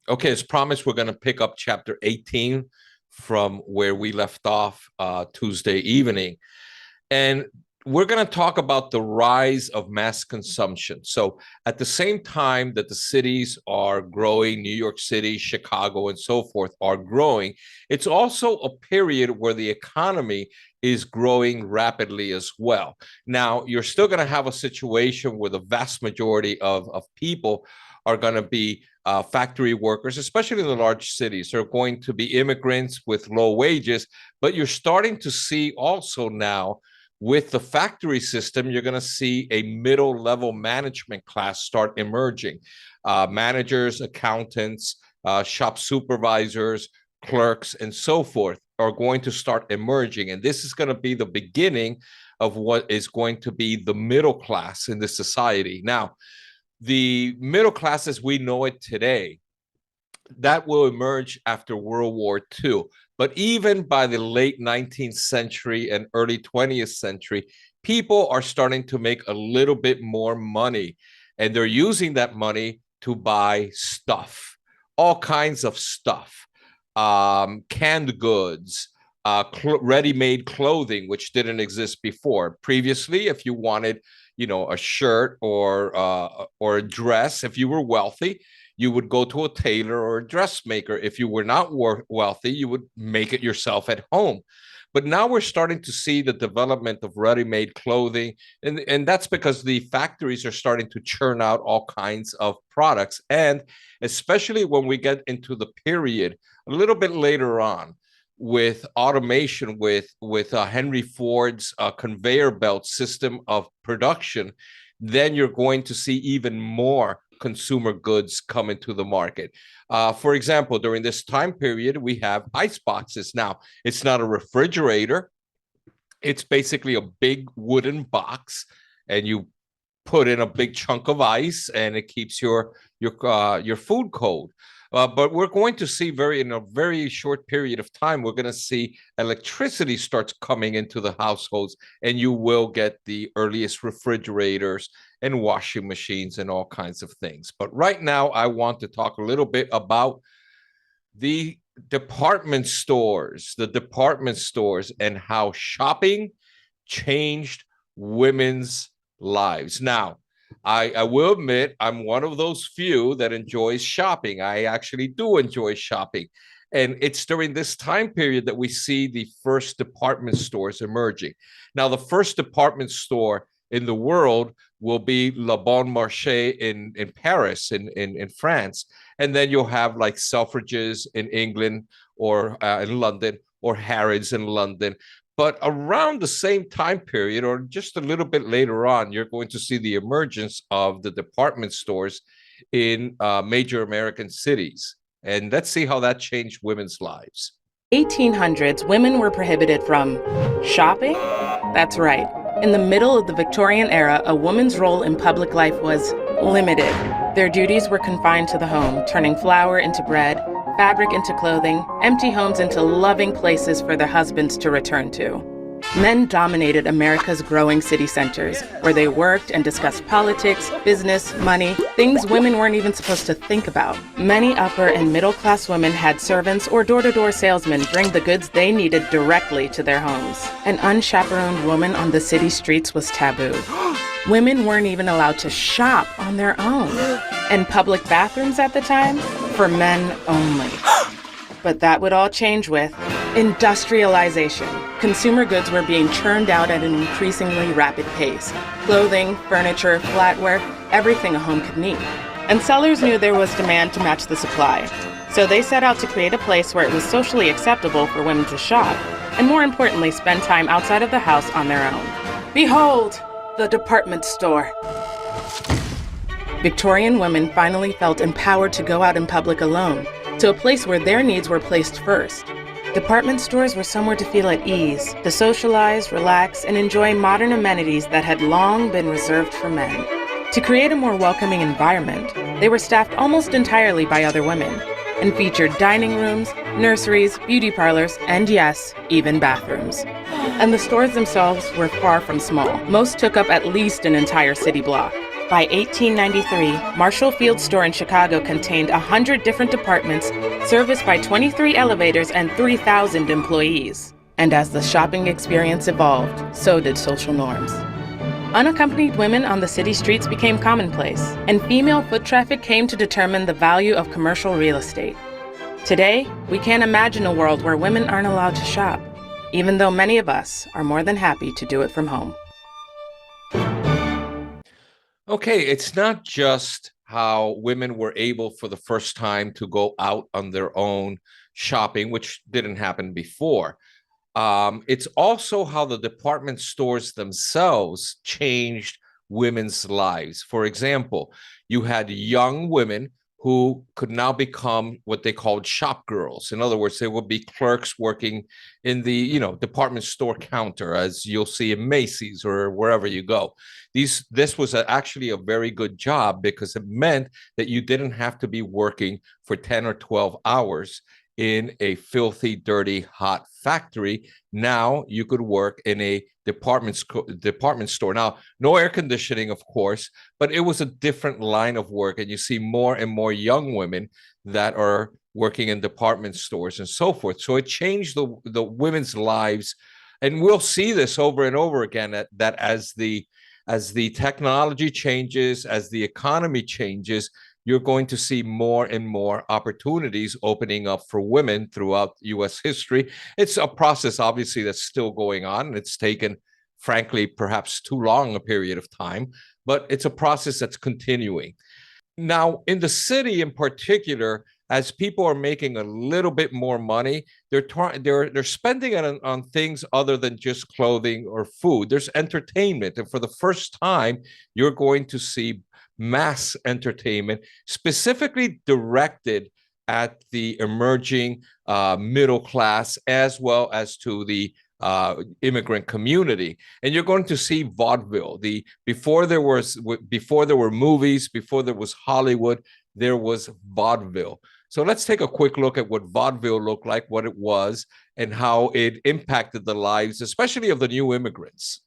Okay, as promised, we're going to pick up chapter 18 from where we left off Tuesday evening. And we're going to talk about the rise of mass consumption. So, at the same time that the cities are growing, New York City, Chicago, and so forth are growing, it's also a period where the economy is growing rapidly as well. Now, you're still going to have a situation where the vast majority of people are going to be factory workers, especially in the large cities. They're going to be immigrants with low wages, but you're starting to see also now with the factory system, you're going to see a middle level management class start emerging. Managers, accountants, shop supervisors, clerks, and so forth are going to start emerging. And this is going to be the beginning of what is going to be the middle class in this society. Now, the middle class as we know it today, that will emerge after World War II. But even by the late 19th century and early 20th century, people are starting to make a little bit more money. And they're using that money to buy stuff, all kinds of stuff, canned goods, ready-made clothing, which didn't exist before. Previously, if you wanted, a shirt or a dress, if you were wealthy, you would go to a tailor or a dressmaker. If you were not wealthy, you would make it yourself at home. But now we're starting to see the development of ready-made clothing, and that's because the factories are starting to churn out all kinds of products. And especially when we get into the period a little bit later on with automation, with Henry Ford's conveyor belt system of production, then you're going to see even more consumer goods come into the market. For example, during this time period, we have ice boxes. Now, it's not a refrigerator. It's basically a big wooden box, and you put in a big chunk of ice, and it keeps your food cold. But we're going to see in a very short period of time, we're going to see electricity starts coming into the households, and you will get the earliest refrigerators and washing machines and all kinds of things. But right now, I want to talk a little bit about the the department stores and how shopping changed women's lives. Now, I will admit I'm one of those few that enjoys shopping. I actually do enjoy shopping. And it's during this time period that we see the first department stores emerging. Now, the first department store in the world will be Le Bon Marché in Paris, in France. And then you'll have like Selfridges in England or in London, or Harrods in London. But around the same time period, or just a little bit later on, you're going to see the emergence of the department stores in major American cities. And let's see how that changed women's lives. 1800s, women were prohibited from shopping? That's right. In the middle of the Victorian era, a woman's role in public life was limited. Their duties were confined to the home, turning flour into bread, fabric into clothing, empty homes into loving places for their husbands to return to. Men dominated America's growing city centers, where they worked and discussed politics, business, money, things women weren't even supposed to think about. Many upper and middle-class women had servants or door-to-door salesmen bring the goods they needed directly to their homes. An unchaperoned woman on the city streets was taboo. Women weren't even allowed to shop on their own. And public bathrooms at the time, for men only. But that would all change with industrialization. Consumer goods were being churned out at an increasingly rapid pace. Clothing, furniture, flatware, everything a home could need. And sellers knew there was demand to match the supply. So they set out to create a place where it was socially acceptable for women to shop, and more importantly, spend time outside of the house on their own. Behold, the department store. Victorian women finally felt empowered to go out in public alone, to a place where their needs were placed first. Department stores were somewhere to feel at ease, to socialize, relax, and enjoy modern amenities that had long been reserved for men. To create a more welcoming environment, they were staffed almost entirely by other women, and featured dining rooms, nurseries, beauty parlors, and yes, even bathrooms. And the stores themselves were far from small. Most took up at least an entire city block. By 1893, Marshall Field Store in Chicago contained 100 different departments, serviced by 23 elevators and 3,000 employees. And as the shopping experience evolved, so did social norms. Unaccompanied women on the city streets became commonplace, and female foot traffic came to determine the value of commercial real estate. Today, we can't imagine a world where women aren't allowed to shop, even though many of us are more than happy to do it from home. Okay, it's not just how women were able for the first time to go out on their own shopping, which didn't happen before. It's also how the department stores themselves changed women's lives. For example, you had young women who could now become what they called shop girls. In other words, they would be clerks working in the department store counter, as you'll see in Macy's or wherever you go. This was actually a very good job because it meant that you didn't have to be working for 10 or 12 hours in a filthy, dirty, hot factory. Now you could work in a department store. Now, no air conditioning, of course, but it was a different line of work. And you see more and more young women that are working in department stores and so forth. So it changed the women's lives. And we'll see this over and over again, that as the technology changes, as the economy changes, you're going to see more and more opportunities opening up for women throughout U.S. history. It's a process, obviously, that's still going on, and it's taken, frankly, perhaps too long a period of time, but it's a process that's continuing. Now, in the city in particular, as people are making a little bit more money, they're spending it on things other than just clothing or food. There's entertainment, and for the first time, you're going to see mass entertainment specifically directed at the emerging middle class as well as to the immigrant community. And you're going to see vaudeville. Before there were movies, before there was Hollywood, there was vaudeville. So let's take a quick look at what vaudeville looked like, what it was, and how it impacted the lives, especially of the new immigrants.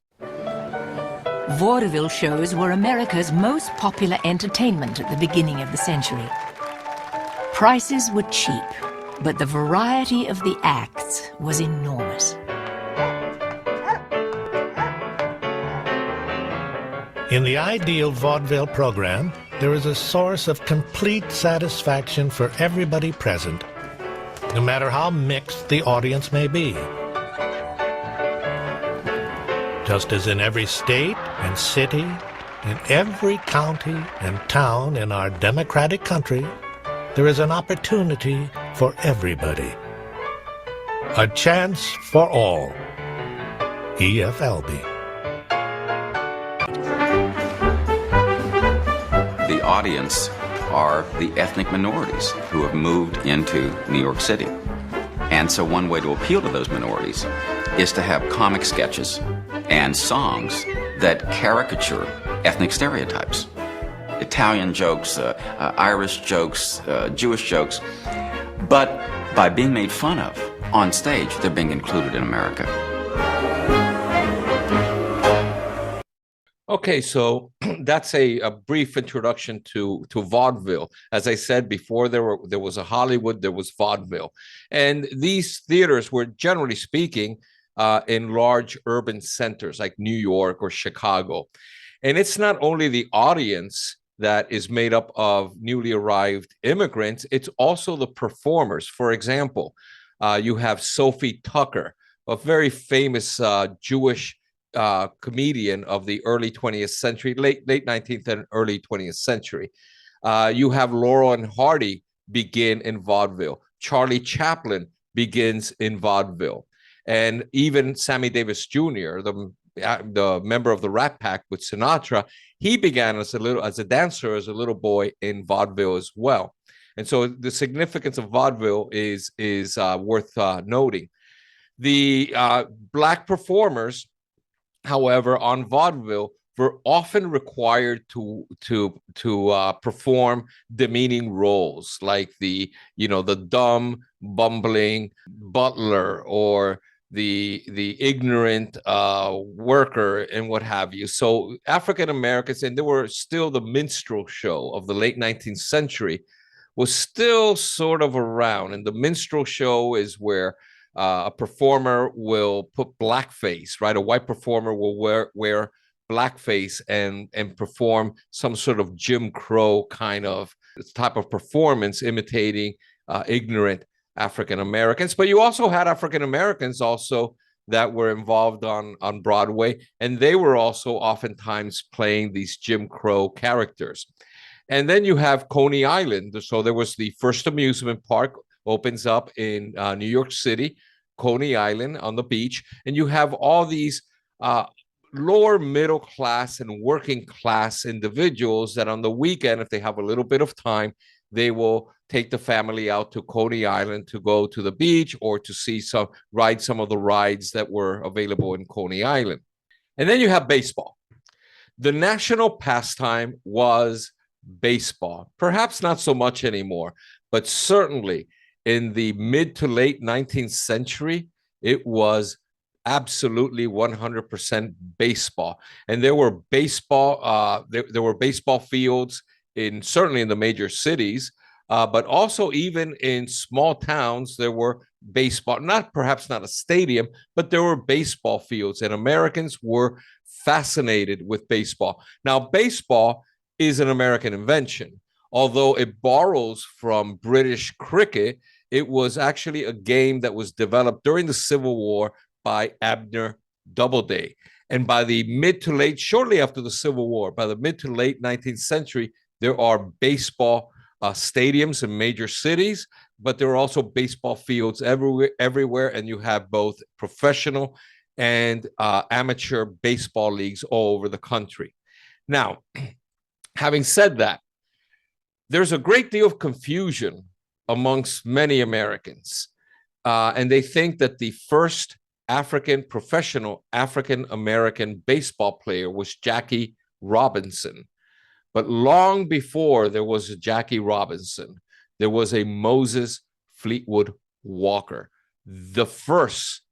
Vaudeville shows were America's most popular entertainment at the beginning of the century. Prices were cheap, but the variety of the acts was enormous. In the ideal vaudeville program, there is a source of complete satisfaction for everybody present, no matter how mixed the audience may be. Just as in every state and city, in every county and town in our democratic country, there is an opportunity for everybody. A chance for all. EFLB. The audience are the ethnic minorities who have moved into New York City. And so one way to appeal to those minorities is to have comic sketches and songs that caricature ethnic stereotypes. Italian jokes, Irish jokes, Jewish jokes. But by being made fun of on stage, they're being included in America. Okay, so that's a brief introduction to vaudeville. As I said before, there was a Hollywood, there was vaudeville. And these theaters were, generally speaking, in large urban centers like New York or Chicago. And it's not only the audience that is made up of newly arrived immigrants, it's also the performers. For example, you have Sophie Tucker, a very famous Jewish comedian of the early 20th century, late 19th and early 20th century. You have Laurel and Hardy begin in vaudeville. Charlie Chaplin begins in vaudeville. And even Sammy Davis Jr., the member of the Rat Pack with Sinatra, he began as a dancer as a little boy in vaudeville as well. And so the significance of vaudeville is worth noting. The Black performers, however, on vaudeville were often required to perform demeaning roles like the dumb, bumbling butler or the ignorant worker and what have you. So African Americans, and there were still the minstrel show of the late 19th century, was still sort of around. And the minstrel show is where a performer will put blackface, right? A white performer will wear blackface and perform some sort of Jim Crow kind of type of performance, imitating ignorant African Americans. But you also had African Americans also that were involved on Broadway, and they were also oftentimes playing these Jim Crow characters. And then you have Coney Island. So there was the first amusement park, opens up in New York City, Coney Island on the beach, and you have all these lower middle class and working class individuals that on the weekend, if they have a little bit of time, they will take the family out to Coney Island to go to the beach or to see ride some of the rides that were available in Coney Island. And then you have baseball. The national pastime was baseball. Perhaps not so much anymore, but certainly in the mid to late 19th century, it was absolutely 100% baseball. And there were baseball, there were baseball fields certainly in the major cities, but also even in small towns, there were baseball, perhaps not a stadium, but there were baseball fields, and Americans were fascinated with baseball. Now, baseball is an American invention. Although it borrows from British cricket, it was actually a game that was developed during the Civil War by Abner Doubleday. And by the shortly after the Civil War, by the mid to late 19th century, there are baseball stadiums in major cities, but there are also baseball fields everywhere, and you have both professional and amateur baseball leagues all over the country. Now, having said that, there's a great deal of confusion amongst many Americans, and they think that the first professional African-American baseball player was Jackie Robinson. But long before there was a Jackie Robinson, there was a Moses Fleetwood Walker, the first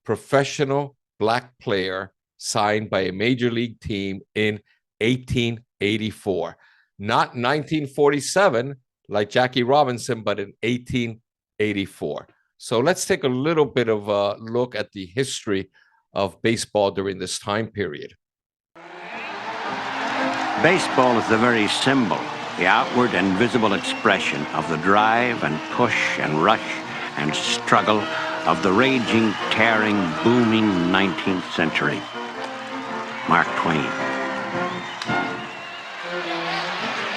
professional Black player signed by a major league team in 1884. Not 1947, like Jackie Robinson, but in 1884. So let's take a little bit of a look at the history of baseball during this time period. Baseball is the very symbol, the outward and visible expression of the drive and push and rush and struggle of the raging, tearing, booming 19th century. Mark Twain.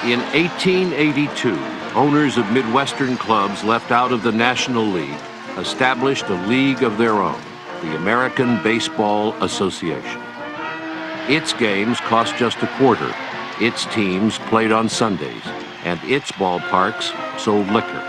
In 1882, owners of Midwestern clubs left out of the National League established a league of their own, the American Baseball Association. Its games cost just a quarter. Its teams played on Sundays, and its ballparks sold liquor.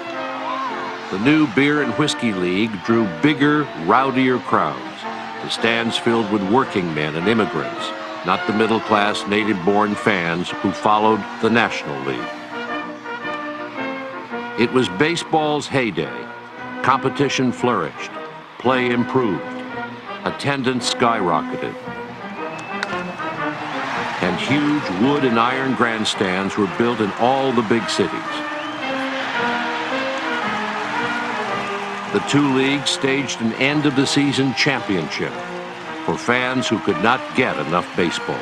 The new Beer and Whiskey League drew bigger, rowdier crowds, the stands filled with working men and immigrants, not the middle-class, native-born fans who followed the National League. It was baseball's heyday. Competition flourished, play improved, attendance skyrocketed, and huge wood and iron grandstands were built in all the big cities. The two leagues staged an end-of-the-season championship for fans who could not get enough baseball.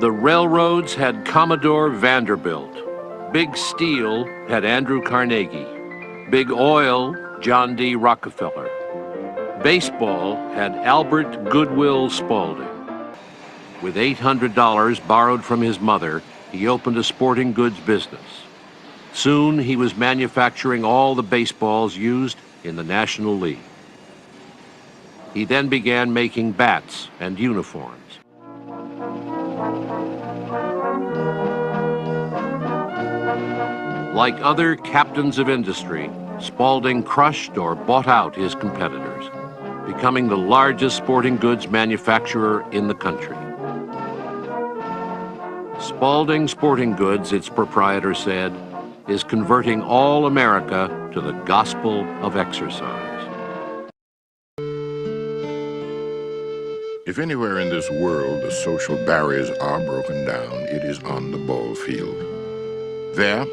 The railroads had Commodore Vanderbilt. Big Steel had Andrew Carnegie. Big Oil, John D. Rockefeller. Baseball had Albert Goodwill Spaulding. With $800 borrowed from his mother, he opened a sporting goods business. Soon he was manufacturing all the baseballs used in the National League. He then began making bats and uniforms. Like other captains of industry, Spaulding crushed or bought out his competitors, becoming the largest sporting goods manufacturer in the country. Spaulding Sporting Goods, its proprietor said, is converting all America to the gospel of exercise. If anywhere in this world the social barriers are broken down, it is on the ball field. There,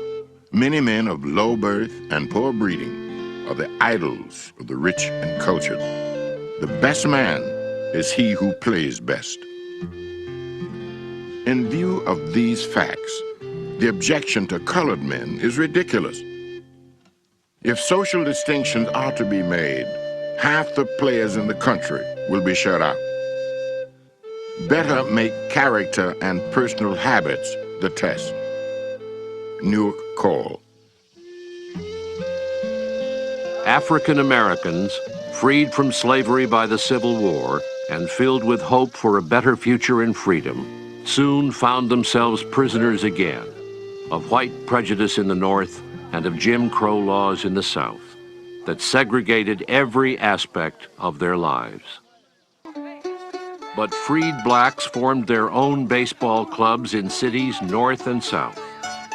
many men of low birth and poor breeding are the idols of the rich and cultured. The best man is he who plays best. In view of these facts, the objection to colored men is ridiculous. If social distinctions are to be made, half the players in the country will be shut out. Better make character and personal habits the test. Newark Call. African Americans, freed from slavery by the Civil War and filled with hope for a better future and freedom, soon found themselves prisoners again of white prejudice in the North and of Jim Crow laws in the South that segregated every aspect of their lives. But freed blacks formed their own baseball clubs in cities north and south.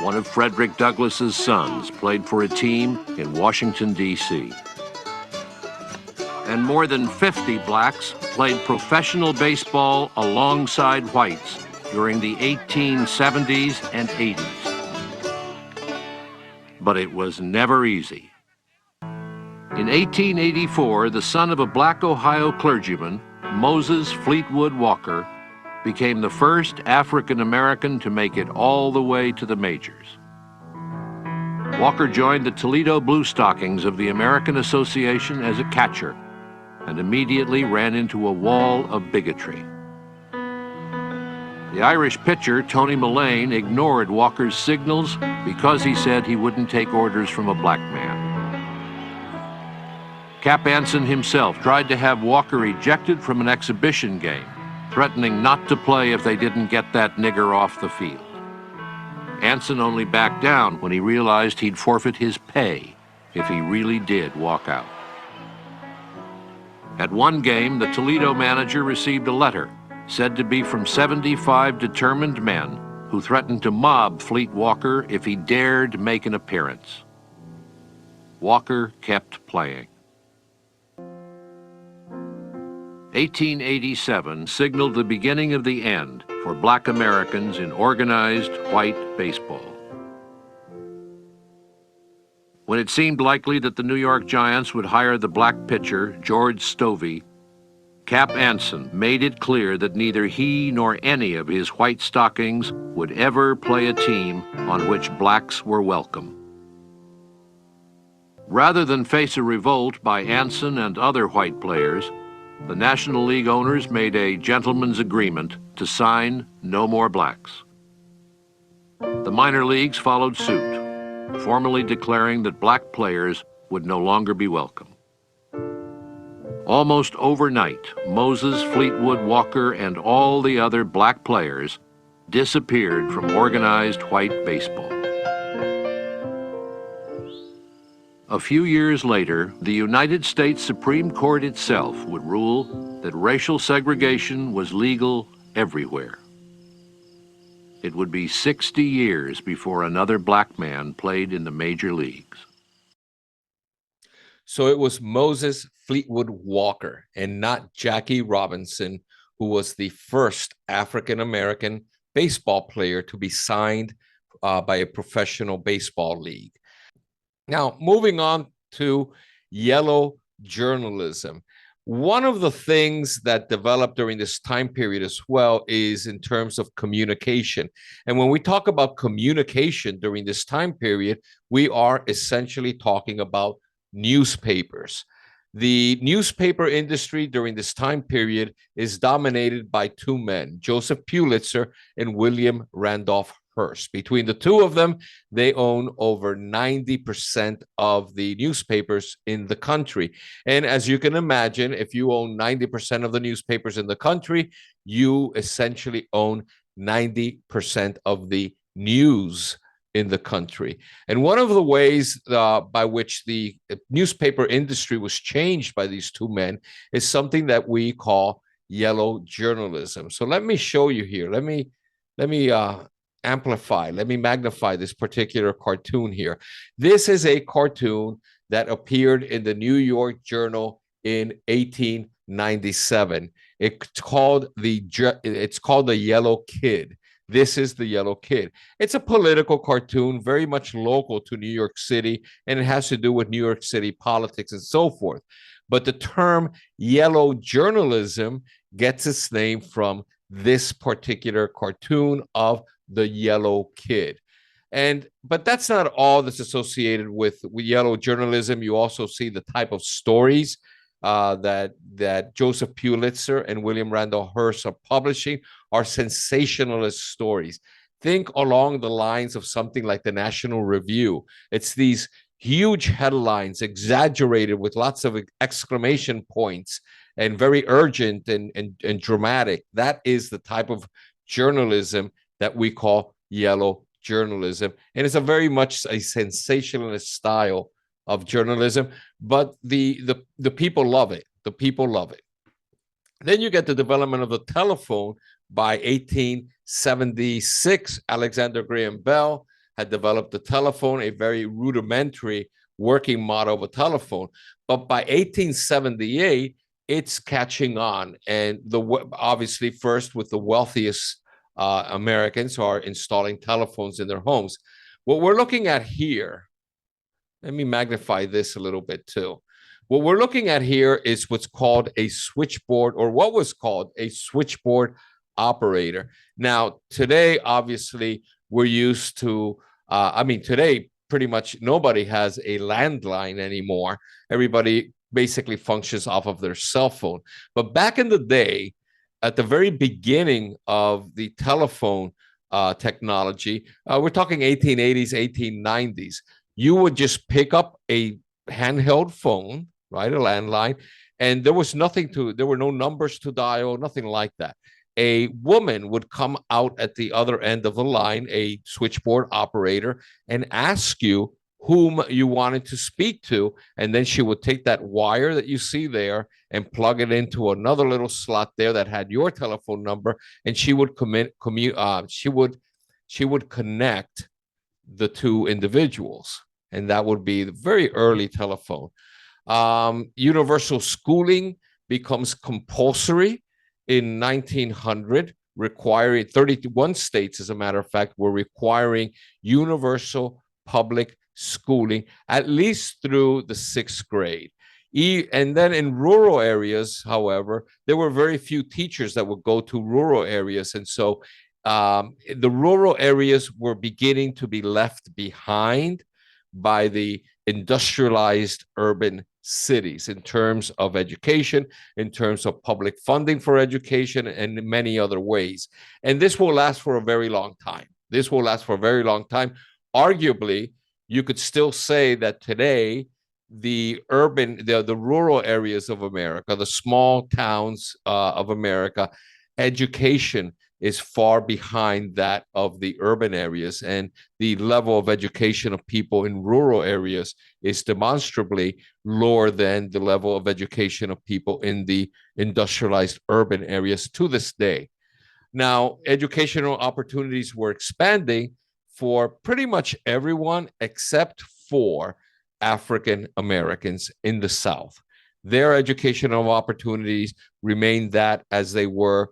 One of Frederick Douglass's sons played for a team in Washington, D.C. And more than 50 blacks played professional baseball alongside whites during the 1870s and 80s. But it was never easy. In 1884, the son of a black Ohio clergyman, Moses Fleetwood Walker, became the first African American to make it all the way to the majors. Walker joined the Toledo Blue Stockings of the American Association as a catcher and immediately ran into a wall of bigotry. The Irish pitcher, Tony Mullane, ignored Walker's signals because he said he wouldn't take orders from a black man. Cap Anson himself tried to have Walker ejected from an exhibition game, threatening not to play if they didn't get that nigger off the field. Anson only backed down when he realized he'd forfeit his pay if he really did walk out. At one game, the Toledo manager received a letter said to be from 75 determined men who threatened to mob Fleet Walker if he dared make an appearance. Walker kept playing. 1887 signaled the beginning of the end for black Americans in organized white baseball. When it seemed likely that the New York Giants would hire the black pitcher, George Stovey, Cap Anson made it clear that neither he nor any of his white stockings would ever play a team on which blacks were welcome. Rather than face a revolt by Anson and other white players, the National League owners made a gentleman's agreement to sign no more blacks. The minor leagues followed suit, formally declaring that black players would no longer be welcome. Almost overnight, Moses Fleetwood Walker and all the other black players disappeared from organized white baseball. A few years later, the United States Supreme Court itself would rule that racial segregation was legal everywhere. It would be 60 years before another black man played in the major leagues. So it was Moses Fleetwood Walker and not Jackie Robinson who was the first African-American baseball player to be signed by a professional baseball league. Now, moving on to yellow journalism. One of the things that developed during this time period as well is in terms of communication. And when we talk about communication during this time period, we are essentially talking about newspapers. The newspaper industry during this time period is dominated by two men, Joseph Pulitzer and William Randolph Hearst. Between the two of them, they own over 90% of the newspapers in the country. And as you can imagine, if you own 90% of the newspapers in the country, you essentially own 90% of the news in the country. And one of the ways by which the newspaper industry was changed by these two men is something that we call yellow journalism. So let me show you here. Let me amplify, let me magnify this particular cartoon here. This is a cartoon that appeared in the New York Journal in 1897. It's called the Yellow Kid. This is the Yellow Kid. It's a political cartoon, very much local to New York City, and it has to do with New York City politics and so forth. But the term yellow journalism gets its name from this particular cartoon of the Yellow Kid. But that's not all that's associated with yellow journalism. You also see the type of stories that Joseph Pulitzer and William Randolph Hearst are publishing are sensationalist stories. Think along the lines of something like the National Review. It's these huge headlines, exaggerated with lots of exclamation points, and very urgent and dramatic. That is the type of journalism that we call yellow journalism. And it's a very much a sensationalist style of journalism, but the people love it. The people love it. Then you get the development of the telephone. By 1876, Alexander Graham Bell had developed the telephone, a very rudimentary working model of a telephone. But by 1878, it's catching on. And obviously first with the wealthiest Americans are installing telephones in their homes. What we're looking at here, let me magnify this a little bit too. What we're looking at here is what's called a switchboard, or what was called a switchboard operator. Now, today, obviously, we're used to, today, pretty much nobody has a landline anymore. Everybody basically functions off of their cell phone. But back in the day, at the very beginning of the telephone technology, we're talking 1880s, 1890s, you would just pick up a handheld phone, right, a landline, and there were no numbers to dial, nothing like that. A woman would come out at the other end of the line, a switchboard operator, and ask you whom you wanted to speak to, and then she would take that wire that you see there and plug it into another little slot there that had your telephone number, and she would connect the two individuals, and that would be the very early telephone. Universal schooling becomes compulsory in 1900, requiring 31 states, as a matter of fact, were requiring universal public schooling, at least through the 6th grade. And then in rural areas, however, there were very few teachers that would go to rural areas. And so the rural areas were beginning to be left behind by the industrialized urban cities in terms of education, in terms of public funding for education, and in many other ways. And this will last for a very long time. This will last for a very long time. Arguably, you could still say that today, the rural areas of America, the small towns of America, education is far behind that of the urban areas, and the level of education of people in rural areas is demonstrably lower than the level of education of people in the industrialized urban areas to this day. Now, educational opportunities were expanding for pretty much everyone except for African Americans in the South. Their educational opportunities remained that as they were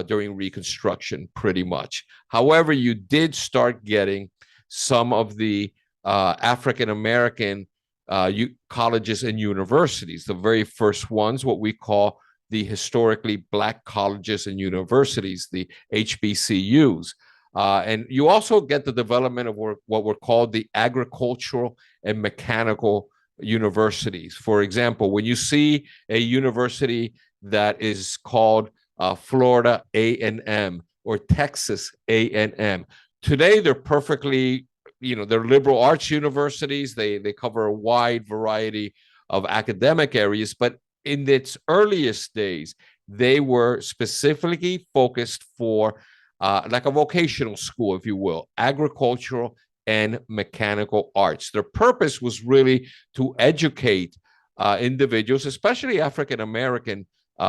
during Reconstruction, pretty much. However, you did start getting some of the African American colleges and universities, the very first ones, what we call the historically Black colleges and universities, the HBCUs. And you also get the development of what were called the agricultural and mechanical universities. For example, when you see a university that is called Florida A&M or Texas A&M, today they're perfectly, they're liberal arts universities. They cover a wide variety of academic areas, but in its earliest days, they were specifically focused for like a vocational school, if you will, agricultural and mechanical arts. Their purpose was really to educate individuals, especially African-American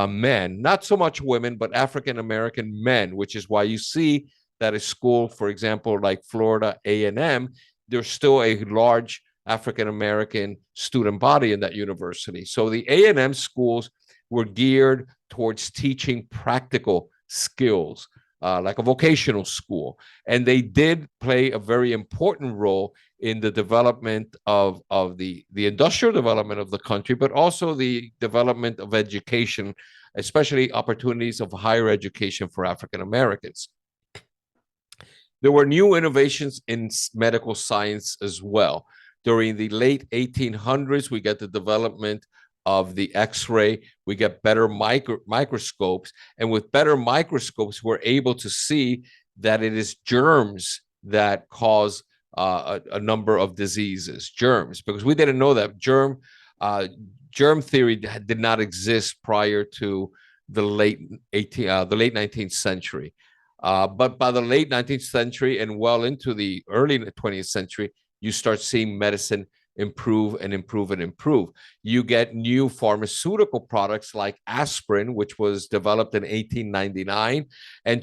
men, not so much women, but African-American men, which is why you see that a school, for example, like Florida A&M, there's still a large African-American student body in that university. So the A&M schools were geared towards teaching practical skills, like a vocational school. And they did play a very important role in the development of the industrial development of the country, but also the development of education, especially opportunities of higher education for African Americans. There were new innovations in medical science as well. During the late 1800s, we get the development of the X-ray, we get better microscopes, and with better microscopes, we're able to see that it is germs that cause a number of diseases, germs, because we didn't know that germ theory did not exist prior to the late 19th century. But by the late 19th century and well into the early 20th century, you start seeing medicine improve and improve and improve. You get new pharmaceutical products like aspirin, which was developed in 1899, and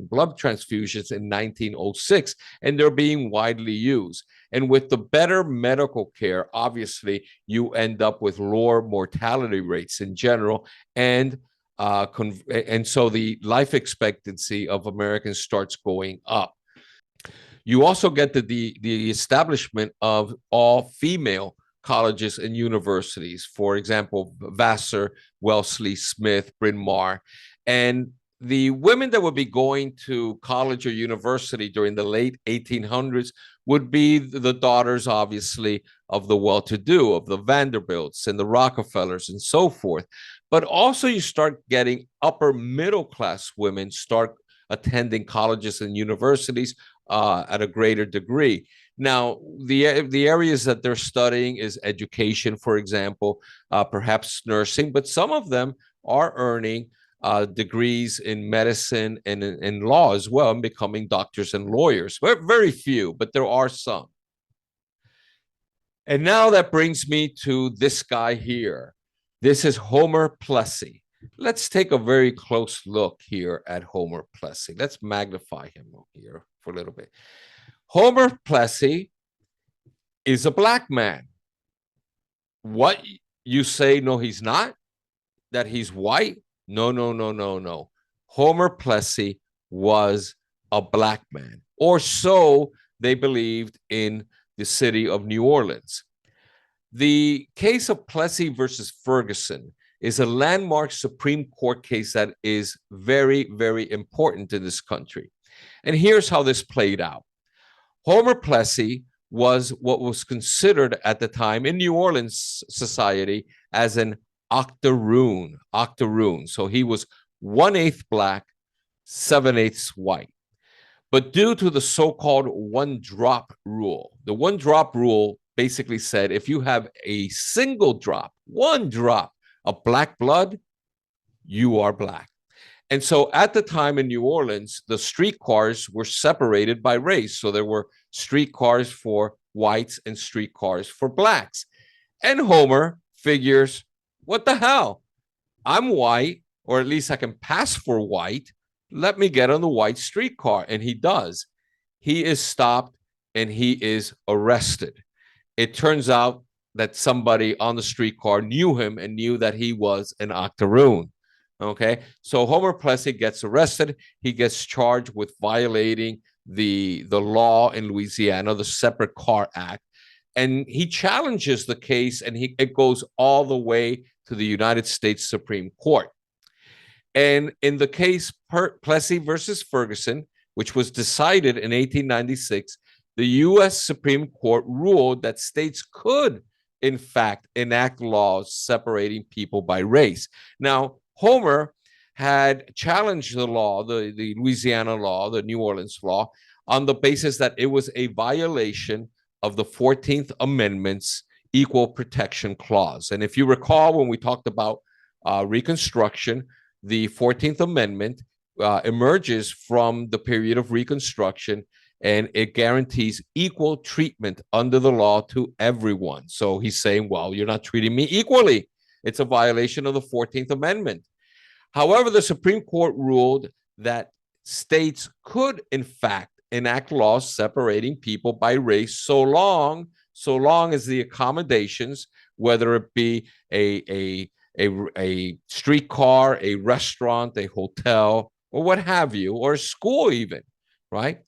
blood transfusions in 1906, and they're being widely used. And with the better medical care, obviously, you end up with lower mortality rates in general, and so the life expectancy of Americans starts going up. You also get the establishment of all-female colleges and universities. For example, Vassar, Wellesley, Smith, Bryn Mawr. And the women that would be going to college or university during the late 1800s would be the daughters, obviously, of the well-to-do, of the Vanderbilts and the Rockefellers and so forth. But also you start getting upper middle-class women start attending colleges and universities at a greater degree. Now, the areas that they're studying is education, for example, perhaps nursing, but some of them are earning degrees in medicine and in law as well, and becoming doctors and lawyers. Very few, but there are some. And now that brings me to this guy here. This is Homer Plessy. Let's take a very close look here at Homer Plessy. Let's magnify him here for a little bit. Homer Plessy is a black man. What you say, no, he's not? That he's white? No, no, no, no, no. Homer Plessy was a black man, or so they believed in the city of New Orleans. The case of Plessy versus Ferguson is a landmark Supreme Court case that is very, very important in this country. And here's how this played out. Homer Plessy was what was considered at the time in New Orleans society as an octoroon. So he was 1/8 black, 7/8 white. But due to the so-called one-drop rule, the one-drop rule basically said if you have a single drop, one drop of black blood, you are black. And so at the time in New Orleans, the streetcars were separated by race. So there were streetcars for whites and streetcars for blacks. And Homer figures, what the hell? I'm white, or at least I can pass for white. Let me get on the white streetcar. And he does. He is stopped and he is arrested. It turns out that somebody on the streetcar knew him and knew that he was an octoroon. Okay, so Homer Plessy gets arrested. He gets charged with violating the law in Louisiana, the Separate Car Act, and he challenges the case, and it goes all the way to the United States Supreme Court. And in the case Plessy versus Ferguson, which was decided in 1896, the U.S. Supreme Court ruled that states could, in fact, enact laws separating people by race. Now, Homer had challenged the law, the Louisiana law, the New Orleans law, on the basis that it was a violation of the 14th Amendment's Equal Protection Clause. And if you recall, when we talked about Reconstruction, the 14th Amendment emerges from the period of Reconstruction, and it guarantees equal treatment under the law to everyone. So he's saying, well, you're not treating me equally. It's a violation of the 14th Amendment. However, the Supreme Court ruled that states could, in fact, enact laws separating people by race so long as the accommodations, whether it be a streetcar, a restaurant, a hotel, or what have you, or a school even, right,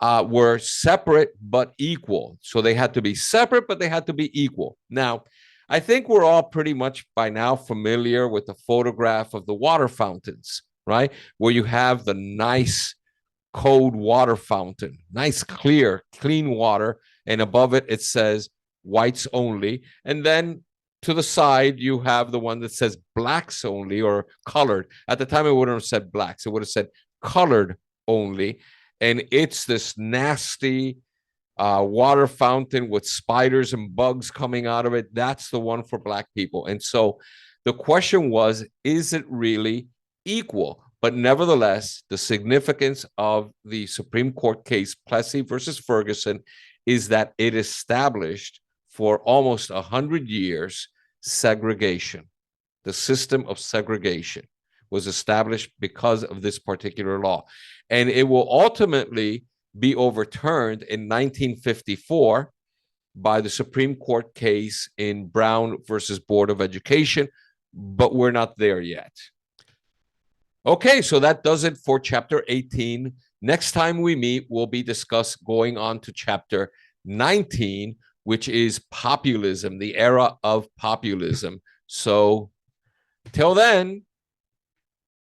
were separate but equal. So they had to be separate, but they had to be equal. Now, I think we're all pretty much by now familiar with the photograph of the water fountains, right, where you have the nice cold water fountain, nice, clear, clean water, and above it, it says whites only. And then to the side, you have the one that says blacks only or colored. At the time, it wouldn't have said blacks. It would have said colored only. And it's this nasty water fountain with spiders and bugs coming out of it. That's the one for Black people. And so the question was, is it really equal? But nevertheless, the significance of the Supreme Court case, Plessy versus Ferguson, is that it established for almost 100 years segregation. The system of segregation was established because of this particular law. And it will ultimately be overturned in 1954 by the Supreme Court case in Brown versus Board of Education, but we're not there yet. Okay, so that does it for chapter 18. Next time we meet, we'll be going on to chapter 19, which is populism, the era of populism. So till then,